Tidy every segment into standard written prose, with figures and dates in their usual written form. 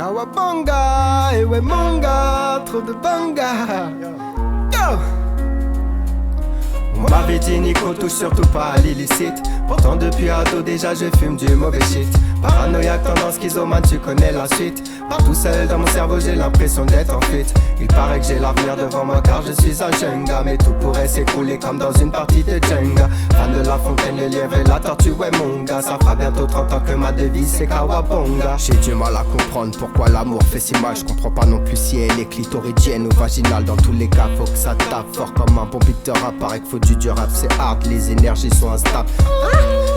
Kawabanga, et ouais mon gars, trop de banga. Yo! On m'avait dit Nico, touche surtout pas à l'illicite. Pourtant depuis ado déjà je fume du mauvais shit. Paranoïaque, tendance schizomane, tu connais la suite. Partout seul dans mon cerveau j'ai l'impression d'être en fuite. Il paraît que j'ai l'avenir devant moi car je suis un jeune gars. Mais tout pourrait s'écrouler comme dans une partie de Jenga. Fan de La Fontaine, le lièvre et la tortue, ouais mon gars. Ça fera bientôt 30 ans que ma devise c'est Kawabonga. J'ai du mal à comprendre pourquoi l'amour fait si mal. Je comprends pas non plus si elle est clitoridienne ou vaginale. Dans tous les cas faut que ça tape fort comme un bon beat de rap. Paraît qu'il faut du rap, c'est hard, les énergies sont instables.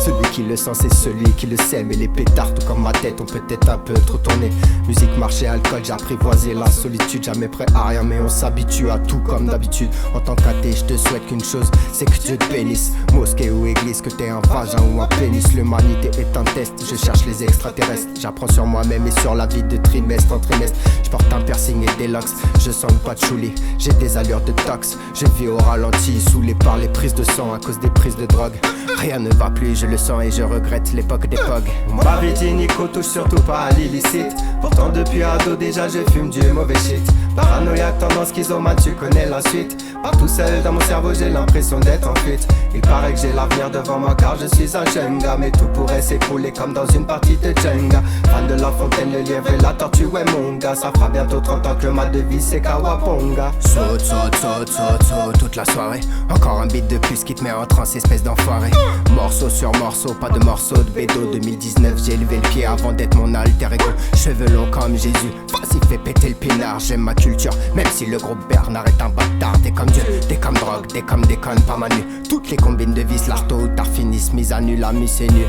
Celui qui le sent c'est celui qui le sait. Mais les pétards tout comme ma tête ont peut-être un peu trop tourné. Musique, marché, alcool, j'ai apprivoisé la solitude. Jamais prêt à rien mais on s'habitue à tout comme d'habitude. En tant qu'athée je te souhaite qu'une chose, c'est que Dieu te bénisse. Mosquée ou église, que t'aies un vagin ou un pénis. L'humanité est un test, je cherche les extraterrestres. J'apprends sur moi-même et sur la vie de trimestre en trimestre. Je porte un piercing et des locks, je sens le patchouli. J'ai des allures de tox, je vis au ralenti. Saoulé par les prises de sang à cause des prises de drogue. Rien ne va plus, je le sens et je regrette l'époque des pogs. On m'avait dit Nico, touche surtout pas à l'illicite. Pourtant depuis ado déjà je fume du mauvais shit. Paranoïaque, tendance schizomane, tu connais la suite. Partout seul dans mon cerveau j'ai l'impression d'être en fuite. Il paraît que j'ai l'avenir devant moi car je suis un jeune gars. Mais tout pourrait s'écrouler comme dans une partie de Jenga. Fan de La Fontaine, le lièvre et la tortue, ouais mon gars. Ça fera bientôt 30 ans que ma devise c'est Kawabonga. Saute, saute, saute, saute, saute toute la soirée. Encore un beat de plus qui te met en transe, espèce d'enfoiré. Morceau sur morceau, pas de morceau de bédo. 2019 j'ai levé le pied avant d'être mon alter ego. Cheveux longs comme Jésus, vas-y fais péter le pinard. J'aime ma culture, même si le groupe Bernard est un bâtard. T'es comme Dieu, t'es comme drogue, t'es comme déconne par Manu. Toutes les combines de vis, l'arto ou tard finissent mise à nu, la mise c'est nu.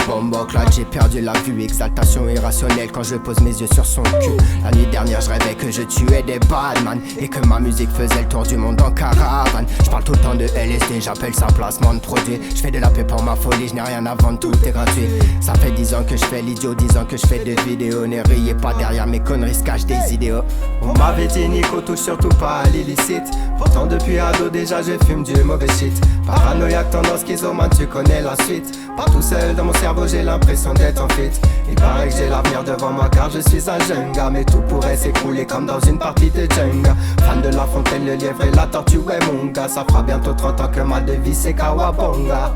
Bombo clad, j'ai perdu la vue, exaltation irrationnelle quand je pose mes yeux sur son cul. La nuit dernière je rêvais que je tuais des badman et que ma musique faisait le tour du monde en caravane. Je parle tout le temps de LSD, j'appelle ça placement de produit. Je fais de la paix pour ma folie, je n'ai rien à vendre, tout est gratuit. Ça fait 10 ans que je fais l'idiot, 10 ans que je fais des vidéos. Ne riez pas derrière mes conneries, se cache des idéaux. On m'avait dit Nico, touche surtout pas à l'illicite. Pourtant depuis ado déjà je fume du mauvais shit. Paranoïaque, tendance schizomane, tu connais la suite. Partout seul dans mon cerveau j'ai l'impression d'être en fuite. Il paraît que j'ai l'avenir devant moi car je suis un jeune gars. Mais tout pourrait s'écrouler comme dans une partie de Jenga. Fan de La Fontaine, le lièvre et la tortue, ouais mon gars. Ça fera bientôt 30 ans que ma devise c'est Kawabonga.